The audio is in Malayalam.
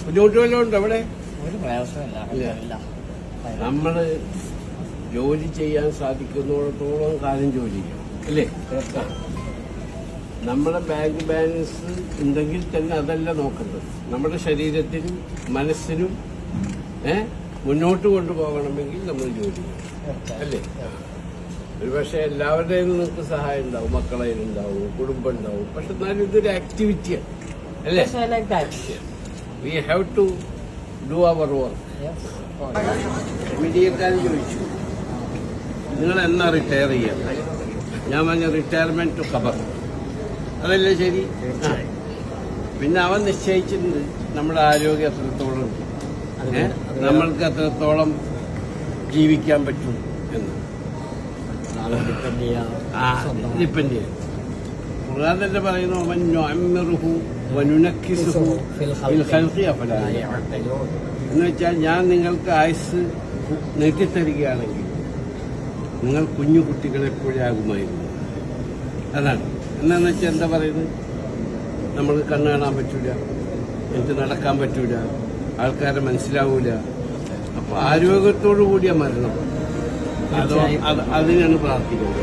ബുദ്ധിമുട്ട് വല്ലതും ഉണ്ടോ അവിടെ? ഒരു പ്രയാസമില്ല. നമ്മള് ജോലി ചെയ്യാൻ സാധിക്കുന്നിടത്തോളം കാലം ജോലി ചെയ്യണം അല്ലേ? നമ്മുടെ ബാങ്ക് ബാലൻസ് ഉണ്ടെങ്കിൽ തന്നെ അതല്ല നോക്കുന്നത്. നമ്മുടെ ശരീരത്തിനും മനസ്സിനും മുന്നോട്ട് കൊണ്ടുപോകണമെങ്കിൽ നമ്മൾ ജോലി ചെയ്യണം അല്ലേ? ഒരുപക്ഷെ എല്ലാവരുടെയും നിങ്ങൾക്ക് സഹായം ഉണ്ടാവും, മക്കളെ ഉണ്ടാവും, കുടുംബം ഉണ്ടാവും. പക്ഷെ എന്നാലും ഇതൊരു ആക്ടിവിറ്റിയാണ് അല്ലേ? We have to do our work. മീഡിയക്കാരൻ ചോദിച്ചു നിങ്ങൾ എന്നാ റിട്ടയർ ചെയ്യാം? ഞാൻ പറഞ്ഞ റിട്ടയർമെന്റ് ടു ഖബർ. അതല്ലേ ശരി? പിന്നെ അവൻ നിശ്ചയിച്ചിട്ടുണ്ട് നമ്മുടെ ആരോഗ്യം എത്രത്തോളം ഉണ്ട്, നമ്മൾക്ക് എത്രത്തോളം ജീവിക്കാൻ പറ്റും എന്ന്. ഡിപ്പെൻഡ് ചെയ്യാം. ഖുർആൻ തന്നെ പറയുന്നു എന്ന് വെച്ചാൽ ഞാൻ നിങ്ങൾക്ക് ആയുസ് നീട്ടിത്തരികയാണെങ്കിൽ നിങ്ങൾ കുഞ്ഞു കുട്ടികളെപ്പോഴാകുമായിരുന്നു. അതാണ്. എന്നാന്ന് വെച്ചാൽ എന്താ പറയുന്നത്? നമ്മൾക്ക് കണ്ണ് കാണാൻ പറ്റൂല, എനിക്ക് നടക്കാൻ പറ്റൂല, ആൾക്കാരെ മനസ്സിലാവൂല. അപ്പൊ ആരോഗ്യത്തോടു കൂടിയ മരണം, അതിനാണ് പ്രാർത്ഥിക്കുന്നത്.